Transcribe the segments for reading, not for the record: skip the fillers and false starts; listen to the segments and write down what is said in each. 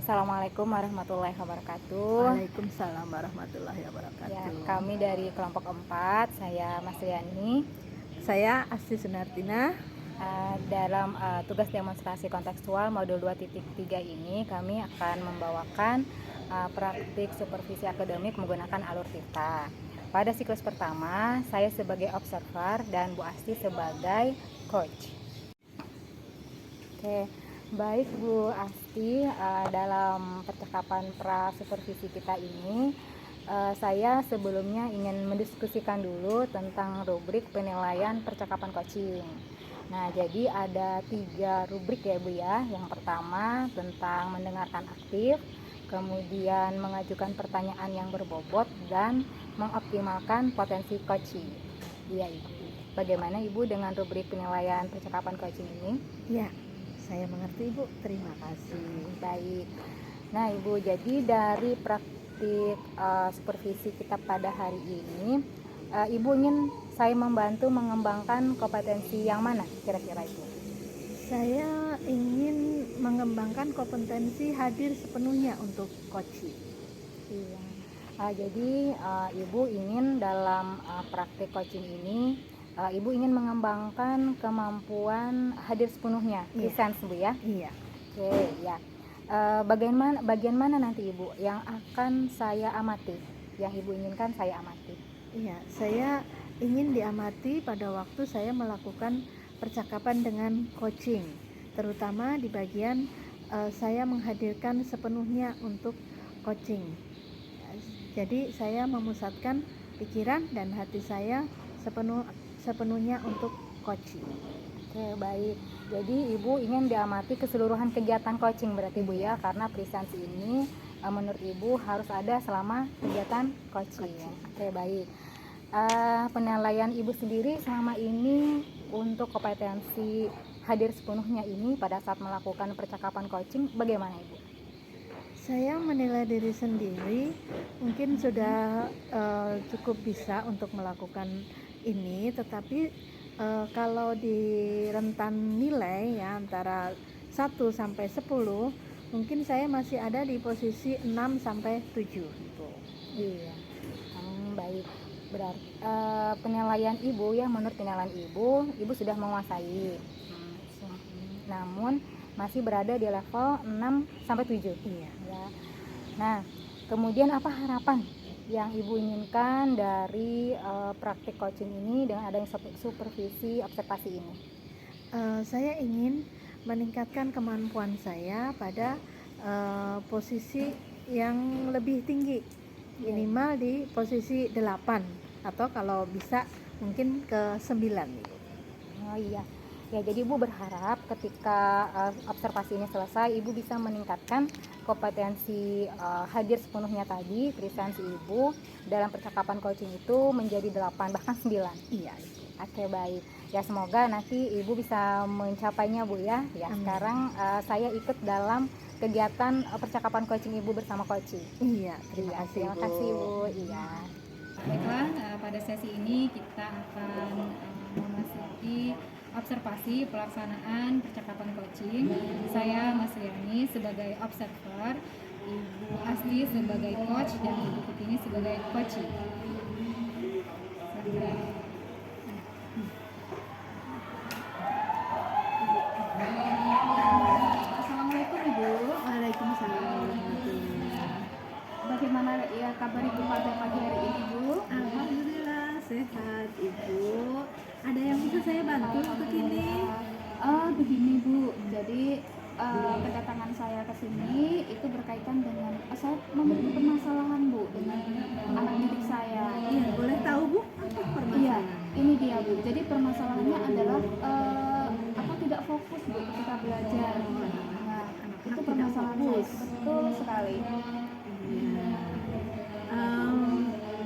Assalamualaikum warahmatullahi wabarakatuh. Waalaikumsalam warahmatullahi Ya, wabarakatuh. kami dari kelompok 4, saya Mas Riani. Saya Asti Sunartina. Dalam tugas demonstrasi kontekstual modul 2.3 ini kami akan membawakan praktik supervisi akademik menggunakan alur Tirta. Pada siklus pertama, saya sebagai observer dan Bu Asti sebagai coach. Oke, baik Bu Asti, dalam percakapan pra-supervisi kita ini saya sebelumnya ingin mendiskusikan dulu tentang rubrik penilaian percakapan coaching. Nah, jadi ada 3 rubrik ya Bu ya. Yang pertama tentang mendengarkan aktif, kemudian mengajukan pertanyaan yang berbobot, dan mengoptimalkan potensi coaching. Iya Ibu. Bagaimana Ibu dengan rubrik penilaian percakapan coaching ini? Ya, saya mengerti Ibu. Terima kasih. Baik. Nah Ibu, jadi dari praktik supervisi kita pada hari ini, Ibu ingin saya membantu mengembangkan kompetensi yang mana kira-kira itu? Saya ingin mengembangkan kompetensi hadir sepenuhnya untuk coaching. Iya. Jadi Ibu ingin dalam praktik coaching ini, Ibu ingin mengembangkan kemampuan hadir sepenuhnya, presence Bu ya? Iya. Oke, ya. Bagian mana nanti Ibu yang akan saya amati, yang Ibu inginkan saya amati? Iya, saya ingin diamati pada waktu saya melakukan percakapan dengan coaching, terutama di bagian saya menghadirkan sepenuhnya untuk coaching. Jadi saya memusatkan pikiran dan hati saya sepenuhnya untuk coaching. Oke, baik. Jadi Ibu ingin diamati keseluruhan kegiatan coaching berarti Bu ya, karena presence ini menurut Ibu harus ada selama kegiatan coaching. Oke, baik. Penilaian Ibu sendiri selama ini untuk kompetensi hadir sepenuhnya ini pada saat melakukan percakapan coaching bagaimana Ibu? Saya menilai diri sendiri mungkin sudah cukup bisa untuk melakukan ini, tetapi kalau di rentan nilai ya antara 1 sampai 10, mungkin saya masih ada di posisi 6 sampai 7 gitu. Iya. Baik. Berarti penilaian Ibu ya, menurut penilaian Ibu sudah menguasai. Namun masih berada di level 6 sampai 7. Iya. Ya. Nah, kemudian apa harapan yang Ibu inginkan dari praktik coaching ini dengan adanya supervisi observasi ini? Saya ingin meningkatkan kemampuan saya pada posisi yang lebih tinggi, minimal di posisi 8 atau kalau bisa mungkin ke 9 gitu. Oh iya. Ya, jadi Ibu berharap ketika observasi ini selesai, Ibu bisa meningkatkan kompetensi hadir sepenuhnya tadi, presence Ibu dalam percakapan coaching itu menjadi 8 bahkan 9. Iya. Oke, baik. Ya, semoga nanti Ibu bisa mencapainya Bu ya. Ya, Amin. sekarang saya ikut dalam kegiatan percakapan coaching Ibu bersama coaching. Iya, terima kasih Terima Bu. kasih Bu. Iya. Baiklah, pada sesi ini kita akan memasuki observasi pelaksanaan percakapan coaching. Saya Mas Riani sebagai observer, Ibu Asti sebagai coach, dan Ibu Putini sebagai coachee. Assalamualaikum Ibu. Waalaikumsalam warahmatullahi. Bagaimana ya kabar Ibu pada pagi hari ini Bu? Alhamdulillah sehat Ibu. Ada yang bisa saya bantu untuk ini? Begini Bu, jadi kedatangan saya ke sini itu berkaitan dengan saya memiliki permasalahan Bu dengan anak didik saya. Iya, boleh tahu Bu apa Iya, permasalahan? ini dia Bu. Jadi permasalahannya adalah tidak fokus Bu ketika belajar. Nah, itu permasalahan saya. Betul sekali.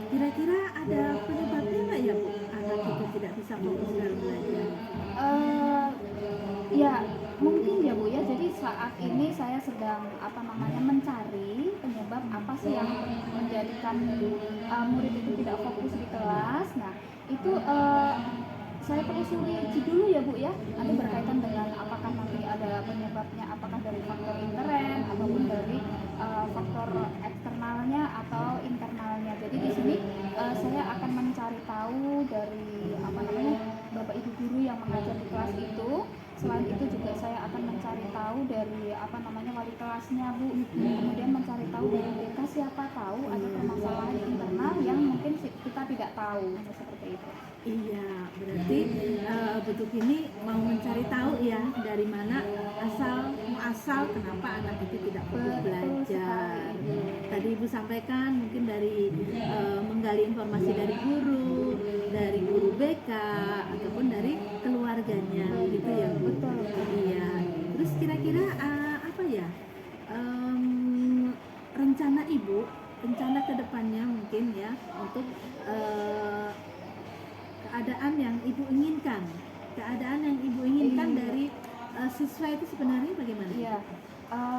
Kira-kira ada penyebabnya nggak ya Bu? Anak itu tidak bisa fokus dalam belajar. Ya mungkin ya Bu ya. Jadi saat ini saya sedang mencari penyebab apa sih yang menjadikan murid itu tidak fokus di kelas. Nah itu saya telusuri dulu ya Bu ya, nanti berkaitan dengan apakah nanti ada penyebabnya, apakah dari faktor intern ataupun dari faktor eksternalnya atau internalnya. Jadi di sini saya akan mencari tahu dari apa namanya bapak ibu guru yang mengajar di kelas itu. Selain itu juga saya akan mencari tahu dari apa namanya wali kelasnya Bu, kemudian mencari tahu dari BK, siapa tahu ada permasalahan internal yang mungkin kita tidak tahu, seperti itu. Iya, berarti Butuh ini mau mencari tahu ya dari mana asal kenapa anak itu tidak fokus belajar. Tadi Ibu sampaikan mungkin dari menggali informasi dari guru BK ataupun dari keluarganya gitu ya Bu. Betul. Iya. Terus kira-kira apa ya rencana Ibu, rencana kedepannya mungkin ya untuk keadaan yang Ibu inginkan dari siswa itu sebenarnya bagaimana? Iya,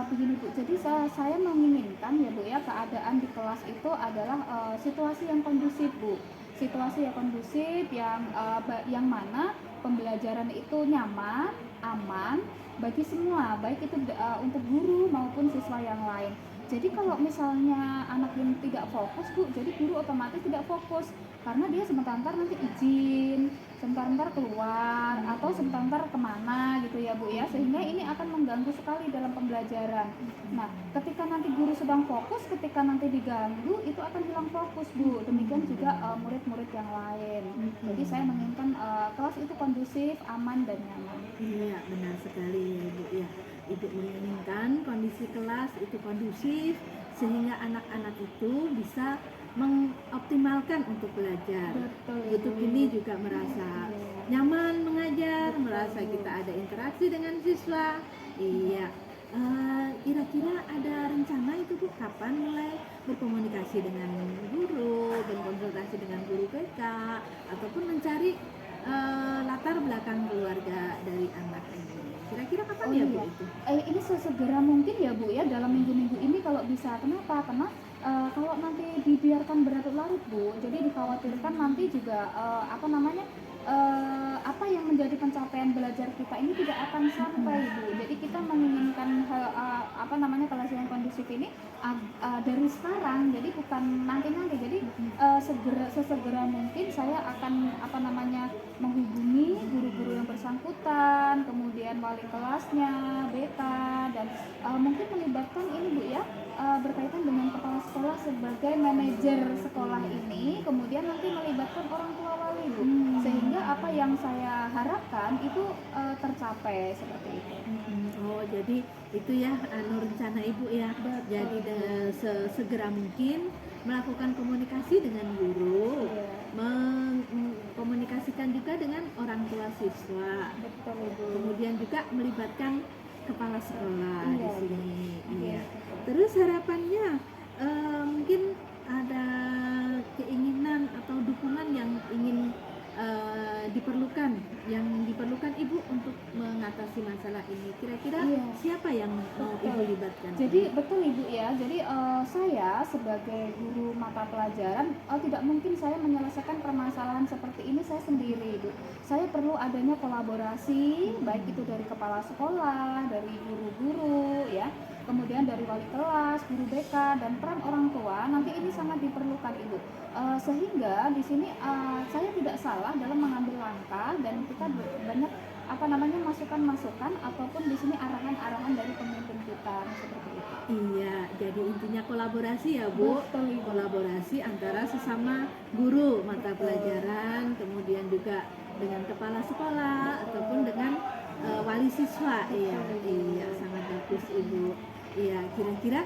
begini Bu, jadi saya menginginkan ya Bu ya, keadaan di kelas itu adalah situasi yang kondusif Bu, situasi yang kondusif yang mana pembelajaran itu nyaman, aman bagi semua, baik itu untuk guru maupun siswa yang lain. Jadi kalau misalnya anak yang tidak fokus Bu, jadi guru otomatis tidak fokus karena dia sebentar nanti izin, sebentar keluar atau sebentar kemana gitu ya Bu ya, sehingga ini akan mengganggu sekali dalam pembelajaran. Nah, ketika nanti guru sedang fokus, ketika nanti diganggu itu akan hilang fokus Bu. Demikian juga murid-murid yang lain. Jadi saya menginginkan kelas itu kondusif, aman dan nyaman. Iya, benar sekali ya Bu ya. Ibu menginginkan kondisi kelas itu kondusif sehingga anak-anak itu bisa mengoptimalkan untuk belajar. Betul, ini juga merasa nyaman mengajar, merasa kita ada interaksi dengan siswa. Iya. Kira-kira ada rencana itu Bu kapan mulai berkomunikasi dengan guru, berkonsultasi dengan guru BK ataupun mencari latar belakang keluarga dari anak ini. Kira-kira kapan ya Bu itu? Ini sesegera mungkin ya Bu ya, dalam minggu-minggu ini kalau bisa. Kenapa? Karena kalau nanti dibiarkan berlarut-larut Bu, jadi dikhawatirkan nanti juga apa yang menjadi pencapaian belajar kita ini tidak akan sampai Bu. Jadi kita menginginkan kelas yang kondusif ini dari sekarang, jadi bukan nanti-nanti. Jadi sesegera mungkin saya akan menghubungi guru-guru yang bersangkutan, kemudian wali kelasnya, BK, dan mungkin melibatkan ini Bu ya, berkaitan dengan kepala sekolah sebagai manajer sekolah ini, kemudian nanti melibatkan orang tua wali Bu, sehingga apa yang saya harapkan itu tercapai seperti itu. Oh, jadi itu ya rencana Ibu ya. Jadi segera mungkin melakukan komunikasi dengan guru, mengkomunikasikan juga dengan orang tua siswa. Betul Ibu. Kemudian juga melibatkan kepala sekolah di sini. Iya. Iya. Terus harapannya mungkin ada keinginan atau dukungan yang ingin diperlukan Ibu untuk mengatasi masalah ini. Kira-kira siapa yang mau Ibu libatkan? Jadi betul Ibu ya. Jadi saya sebagai guru mata pelajaran tidak mungkin saya menyelesaikan permasalahan seperti ini saya sendiri Ibu. Saya perlu adanya kolaborasi baik itu dari kepala sekolah, dari guru-guru ya, kemudian dari wali kelas, guru BK, dan peran orang tua. Nanti ini sangat diperlukan Ibu. Sehingga di sini saya tidak salah dalam mengambil langkah dan kita banyak masukan-masukan ataupun di sini arahan-arahan dari pemimpin kita seperti itu. Iya, jadi intinya kolaborasi ya Bu. Betul. Kolaborasi antara sesama guru mata pelajaran, kemudian juga dengan kepala sekolah ataupun dengan wali siswa. Iya, sangat bagus Ibu. Iya, kira-kira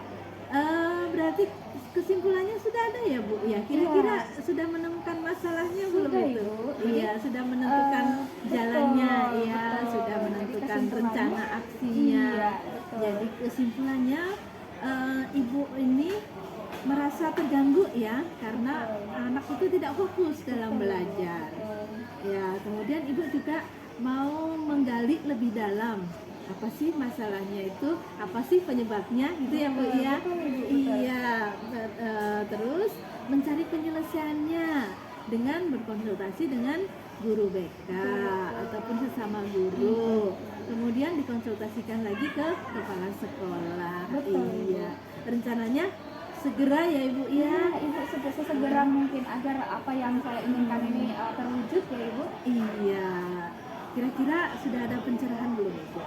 berarti kesimpulannya sudah ada ya Bu ya, kira-kira sudah menemukan masalahnya belum itu? Iya, sudah menentukan jalannya, sudah menentukan rencana aksinya. Jadi kesimpulannya Ibu ini merasa terganggu ya karena anak itu tidak fokus dalam belajar. Ya, kemudian Ibu juga mau menggali lebih dalam apa sih masalahnya itu, apa sih penyebabnya gitu ya Bu ya. Iya, terus mencari penyelesaiannya dengan berkonsultasi dengan guru BK ataupun sesama guru. Kemudian dikonsultasikan lagi ke kepala sekolah. Betul, Iya. Rencananya segera ya Ibu ya. Ya, Ibu sesegera mungkin agar apa yang saya inginkan ini terwujud ya Ibu. Iya. Kira-kira sudah ada pencerahan belum Ibu?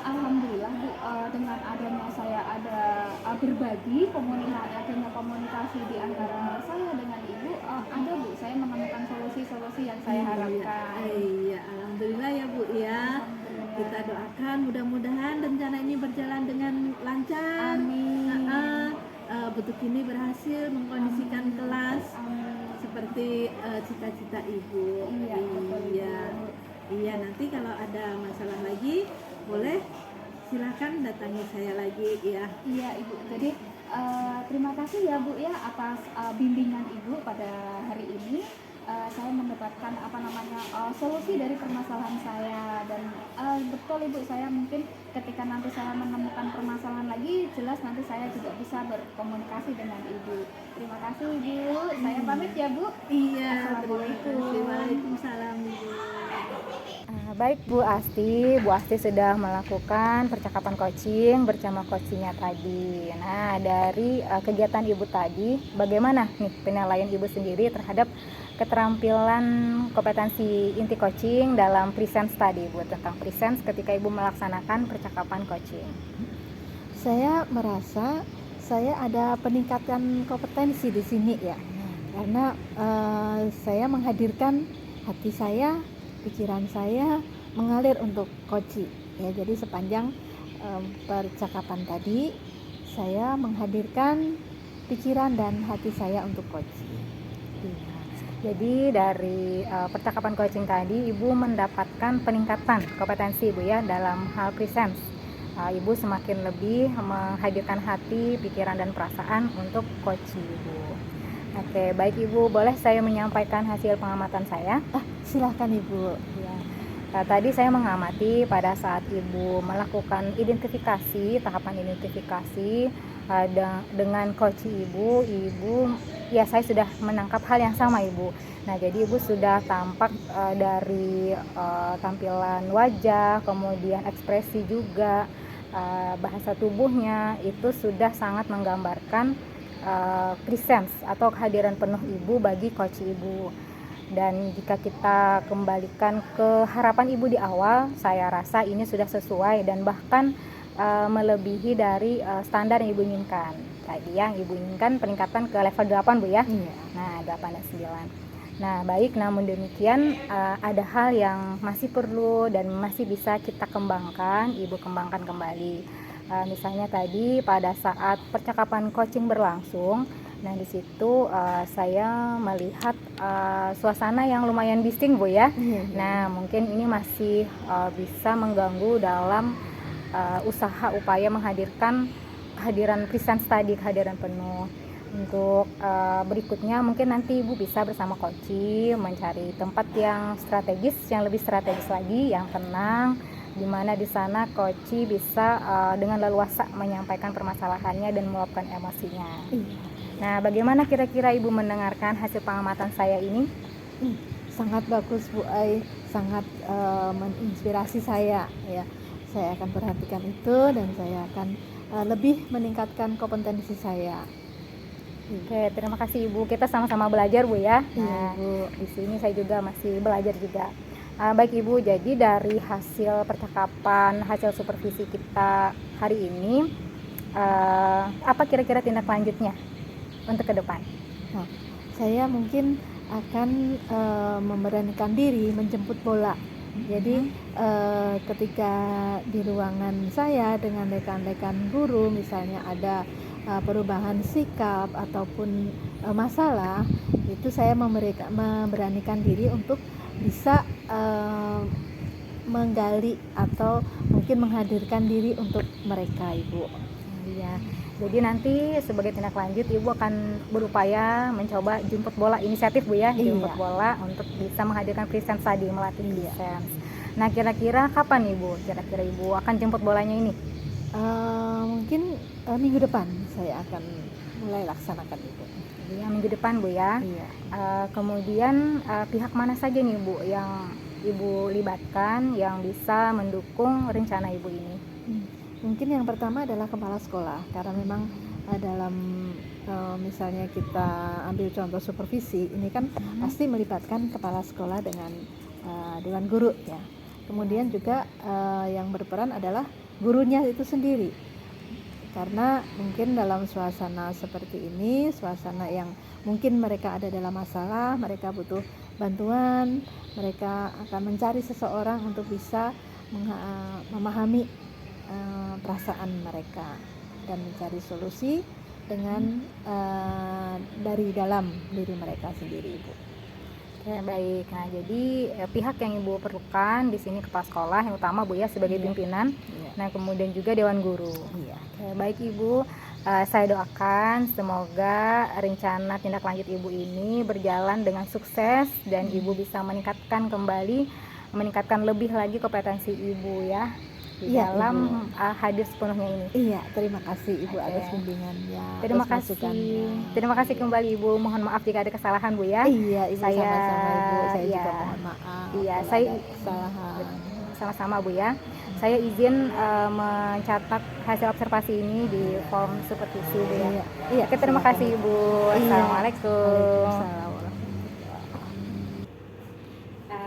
Alhamdulillah Bu, dengan adanya saya ada berbagi komunikasi di antara saya dengan Ibu, ada Bu, saya menemukan solusi-solusi yang saya harapkan. Iya, alhamdulillah ya Bu ya. Alhamdulillah. Kita doakan mudah-mudahan rencana ini berjalan dengan lancar. Amin. Bentuk ini berhasil mengkondisikan kelas Amin. seperti cita-cita Ibu. Iya, betul, Iya. Ibu. Iya, nanti kalau ada masalah lagi boleh silakan datangi saya lagi ya. Iya Ibu, jadi terima kasih ya Bu ya atas bimbingan Ibu pada hari ini. Saya mendapatkan solusi dari permasalahan saya, dan betul Ibu, saya mungkin ketika nanti saya menemukan permasalahan lagi, jelas nanti saya juga bisa berkomunikasi dengan Ibu. Terima kasih Ibu, saya pamit ya Bu. Iya, Assalamualaikum. Waalaikumsalam Ibu. Baik Bu Asti sudah melakukan percakapan coaching bersama coachingnya tadi. Nah, dari kegiatan Ibu tadi, bagaimana nih penilaian Ibu sendiri terhadap keterampilan kompetensi inti coaching dalam presence tadi Bu, tentang presence ketika Ibu melaksanakan percakapan coaching? Saya merasa saya ada peningkatan kompetensi di sini ya, karena saya menghadirkan hati saya, pikiran saya mengalir untuk coaching ya. Jadi sepanjang percakapan tadi saya menghadirkan pikiran dan hati saya untuk coaching. Jadi dari percakapan coaching tadi Ibu mendapatkan peningkatan kompetensi Ibu ya dalam hal presence. Ibu semakin lebih menghadirkan hati, pikiran dan perasaan untuk coaching Ibu. Oke, baik Ibu, boleh saya menyampaikan hasil pengamatan saya? Silahkan Ibu. Ya. Tadi saya mengamati pada saat Ibu melakukan tahapan identifikasi dengan coach Ibu ya, saya sudah menangkap hal yang sama Ibu. Nah, jadi Ibu sudah tampak dari tampilan wajah, kemudian ekspresi juga, bahasa tubuhnya itu sudah sangat menggambarkan presence atau kehadiran penuh Ibu bagi coach Ibu. Dan jika kita kembalikan ke harapan Ibu di awal, saya rasa ini sudah sesuai dan bahkan melebihi dari standar yang Ibu inginkan. Tadi yang Ibu inginkan peningkatan ke level 8 Bu ya. Iya. Nah, 8 dan 9. Nah, baik, namun demikian ada hal yang masih perlu dan masih bisa kita kembangkan, Ibu kembangkan kembali. Misalnya tadi pada saat percakapan coaching berlangsung, nah di situ saya melihat suasana yang lumayan bising Bu ya. Nah, mungkin ini masih bisa mengganggu dalam usaha upaya menghadirkan kehadiran presence tadi, kehadiran penuh. Untuk berikutnya mungkin nanti Ibu bisa bersama coaching mencari tempat yang strategis, yang lebih strategis lagi, yang tenang, di mana di sana coach bisa dengan leluasa menyampaikan permasalahannya dan meluapkan emosinya. Nah, bagaimana kira-kira Ibu mendengarkan hasil pengamatan saya ini? Sangat bagus Bu Ai, sangat menginspirasi saya ya. Saya akan perhatikan itu dan saya akan lebih meningkatkan kompetensi saya. Oke, terima kasih Ibu. Kita sama-sama belajar Bu ya. Iya, Nah, Bu. di sini saya juga masih belajar juga. Baik Ibu, jadi dari hasil percakapan, hasil supervisi kita hari ini, apa kira-kira tindak lanjutnya untuk ke depan? Nah, saya mungkin akan memberanikan diri menjemput bola. Jadi ketika di ruangan saya dengan rekan-rekan guru misalnya ada perubahan sikap ataupun masalah, itu saya memberanikan diri untuk bisa menggali atau mungkin menghadirkan diri untuk mereka Ibu. Iya. Jadi nanti sebagai tindak lanjut Ibu akan berupaya mencoba jemput bola, inisiatif Bu ya, jemput bola untuk bisa menghadirkan presence tadi, melatih presence. Nah, kira-kira kapan Ibu? Kira-kira Ibu akan jemput bolanya ini? Mungkin minggu depan saya akan mulai laksanakan itu. yang minggu depan Bu ya. Iya. Kemudian pihak mana saja nih Bu yang Ibu libatkan yang bisa mendukung rencana Ibu ini? Mungkin yang pertama adalah kepala sekolah, karena memang dalam misalnya kita ambil contoh supervisi, ini kan pasti melibatkan kepala sekolah dengan dewan guru ya. Kemudian juga yang berperan adalah gurunya itu sendiri, karena mungkin dalam suasana seperti ini, suasana yang mungkin mereka ada dalam masalah, mereka butuh bantuan, mereka akan mencari seseorang untuk bisa memahami perasaan mereka dan mencari solusi dengan dari dalam diri mereka sendiri, Ibu. Oke, baik. Nah, jadi pihak yang Ibu perlukan di sini kepala sekolah yang utama Bu ya sebagai pimpinan. Nah, kemudian juga dewan guru. Oke, baik Ibu. Saya doakan semoga rencana tindak lanjut Ibu ini berjalan dengan sukses dan Ibu bisa meningkatkan lebih lagi kompetensi Ibu ya di dalam hadir sepenuhnya ini. Iya, terima kasih Ibu atas bimbingannya. Terima kasih kembali Ibu. Mohon maaf jika ada kesalahan Bu ya. Iya, Ibu sama-sama Ibu. Saya juga mohon maaf. Iya, saya kesalahan. Sama-sama Bu ya. Saya izin mencatat hasil observasi ini di form supervisi Bu ya. Iya, terima kasih Ibu. Assalamualaikum.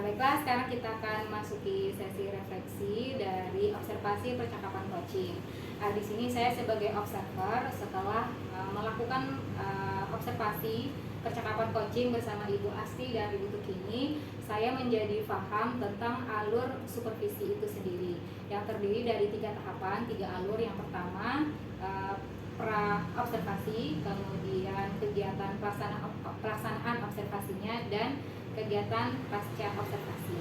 Baiklah, sekarang kita akan masuki sesi refleksi dari observasi percakapan coaching. Di sini saya sebagai observer setelah melakukan observasi percakapan coaching bersama Ibu Asti dan Ibu Tukini, saya menjadi paham tentang alur supervisi itu sendiri yang terdiri dari 3 tahapan, 3 alur. Yang pertama pra observasi, kemudian kegiatan pelaksanaan observasinya, dan kegiatan pasca observasi.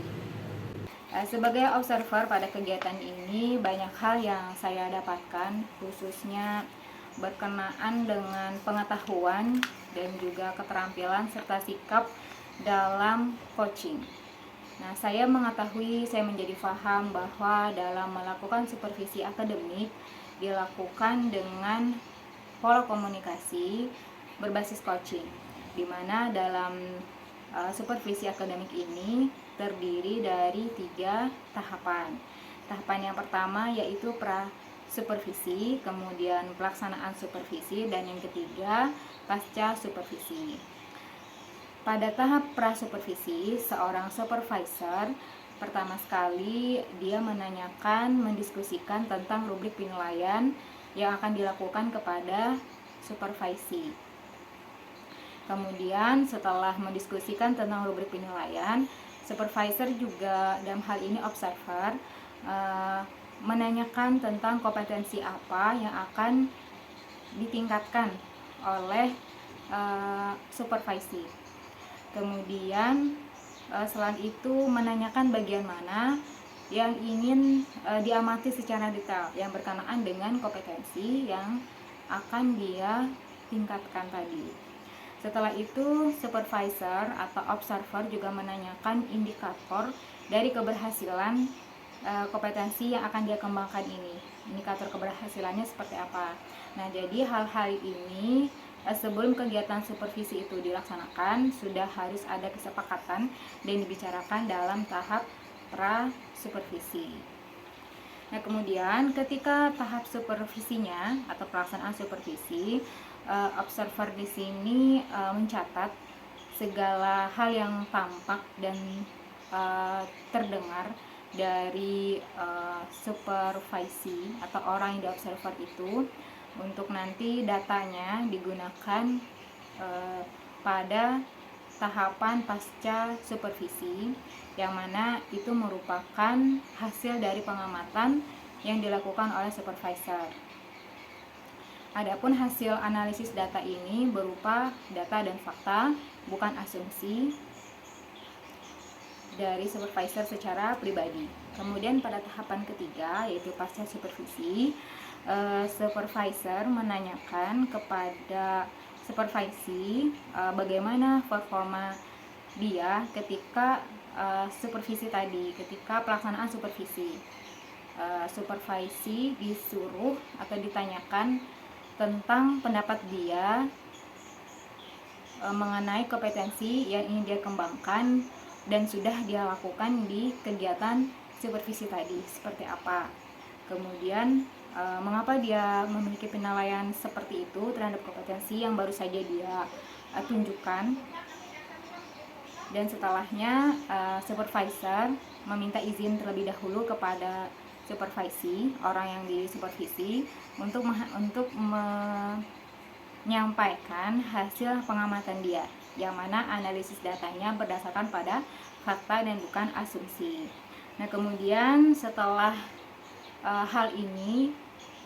Sebagai observer pada kegiatan ini banyak hal yang saya dapatkan, khususnya berkenaan dengan pengetahuan dan juga keterampilan serta sikap dalam coaching. Nah, saya menjadi paham bahwa dalam melakukan supervisi akademik dilakukan dengan pola komunikasi berbasis coaching, di mana dalam supervisi akademik ini terdiri dari 3 tahapan. Tahapan yang pertama yaitu pra supervisi, kemudian pelaksanaan supervisi, dan yang ketiga pasca supervisi. Pada tahap pra supervisi, seorang supervisor pertama sekali dia mendiskusikan tentang rubrik penilaian yang akan dilakukan kepada supervisi. Kemudian setelah mendiskusikan tentang rubrik penilaian, supervisor juga dalam hal ini observer menanyakan tentang kompetensi apa yang akan ditingkatkan oleh supervisi. Kemudian selain itu menanyakan bagian mana yang ingin diamati secara detail yang berkenaan dengan kompetensi yang akan dia tingkatkan tadi. Setelah itu, supervisor atau observer juga menanyakan indikator dari keberhasilan kompetensi yang akan dia kembangkan ini. Indikator keberhasilannya seperti apa? Nah, jadi hal-hal ini sebelum kegiatan supervisi itu dilaksanakan sudah harus ada kesepakatan dan dibicarakan dalam tahap pra supervisi. Nah, kemudian ketika tahap supervisinya atau pelaksanaan supervisi, observer di sini mencatat segala hal yang tampak dan terdengar dari supervisi atau orang yang diobserver itu, untuk nanti datanya digunakan pada tahapan pasca supervisi, yang mana itu merupakan hasil dari pengamatan yang dilakukan oleh supervisor. Adapun hasil analisis data ini berupa data dan fakta, bukan asumsi dari supervisor secara pribadi. Kemudian pada tahapan ketiga yaitu pasca supervisi, supervisor menanyakan kepada supervisi bagaimana performa dia ketika supervisi tadi, ketika pelaksanaan supervisi. Supervisi disuruh atau ditanyakan tentang pendapat dia mengenai kompetensi yang ingin dia kembangkan dan sudah dia lakukan di kegiatan supervisi tadi seperti apa. Kemudian mengapa dia memiliki penilaian seperti itu terhadap kompetensi yang baru saja dia tunjukkan. Dan setelahnya supervisor meminta izin terlebih dahulu kepada supervisi, orang yang disupervisi, untuk menyampaikan hasil pengamatan dia, yang mana analisis datanya berdasarkan pada fakta dan bukan asumsi. Nah, kemudian setelah hal ini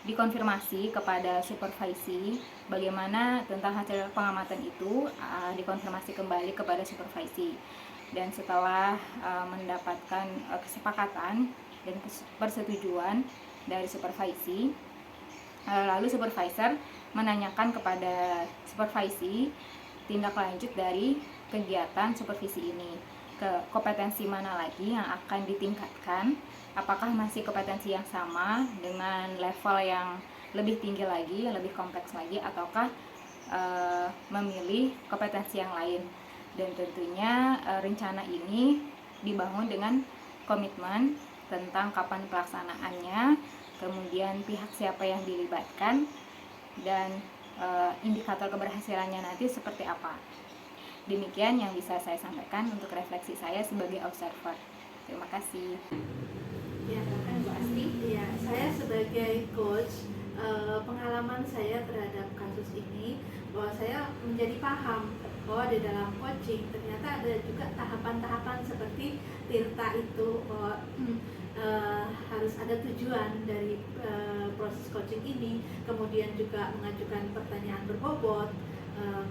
dikonfirmasi kepada supervisi, bagaimana tentang hasil pengamatan itu dikonfirmasi kembali kepada supervisi. Dan setelah mendapatkan kesepakatan dan persetujuan dari supervisi, lalu supervisor menanyakan kepada supervisi tindak lanjut dari kegiatan supervisi ini, ke kompetensi mana lagi yang akan ditingkatkan, apakah masih kompetensi yang sama dengan level yang lebih tinggi lagi, yang lebih kompleks lagi, ataukah memilih kompetensi yang lain. Dan tentunya rencana ini dibangun dengan komitmen tentang kapan pelaksanaannya, kemudian pihak siapa yang dilibatkan, dan indikator keberhasilannya nanti seperti apa. Demikian yang bisa saya sampaikan untuk refleksi saya sebagai observer. Terima kasih. Ya, Bu Asti. ya, saya sebagai coach, pengalaman saya terhadap kasus ini bahwa saya menjadi paham bahwa di dalam coaching ternyata ada juga tahapan-tahapan seperti Tirta itu, bahwa harus ada tujuan dari proses coaching ini, kemudian juga mengajukan pertanyaan berbobot,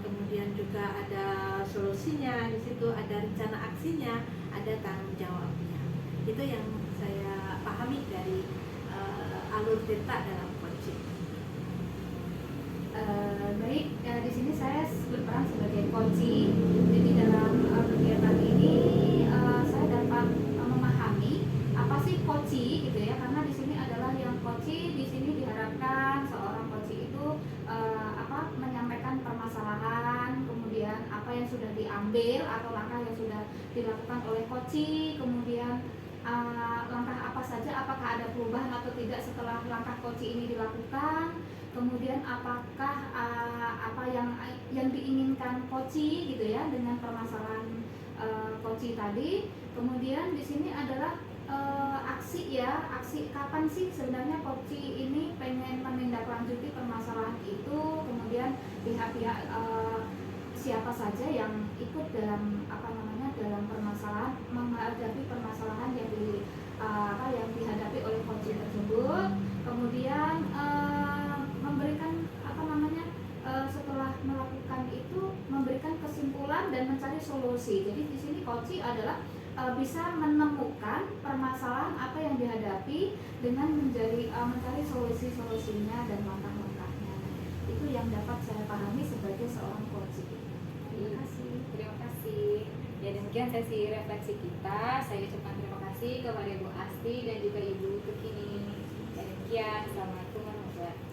kemudian juga ada solusinya, di situ ada rencana aksinya, ada tanggung jawabnya. Itu yang saya pahami dari alur Tirta dalam coaching. Baik, di sini saya berperan sebagai coaching. Jadi dalam kegiatan ini saya dapat memahami apa sih coaching gitu ya, karena di sini adalah yang coaching di sini diharapkan seorang coaching itu menyampaikan permasalahan, kemudian apa yang sudah diambil atau langkah yang sudah dilakukan oleh coaching, kemudian langkah apa saja, apakah ada perubahan atau tidak setelah langkah coaching ini dilakukan, kemudian apakah apa yang diinginkan coaching gitu ya dengan permasalahan coaching tadi. Kemudian di sini adalah aksi kapan sih sebenarnya coaching ini pengen menindaklanjuti permasalahan itu, kemudian pihak-pihak siapa saja yang ikut dalam dalam permasalahan, menghadapi permasalahan yang dihadapi oleh coaching tersebut. Kemudian memberikan setelah melakukan itu memberikan kesimpulan dan mencari solusi. Jadi di sini coaching adalah bisa menemukan permasalahan apa yang dihadapi dengan mencari solusi-solusinya dan langkah-langkahnya. Itu yang dapat saya pahami sebagai seorang coaching. Terima kasih. Terima kasih. Ya, demikian sesi refleksi kita. Saya ucapkan terima kasih kepada Ibu Asti dan juga Ibu Tukini. Demikian, assalamualaikum warahmatullahi wabarakatuh.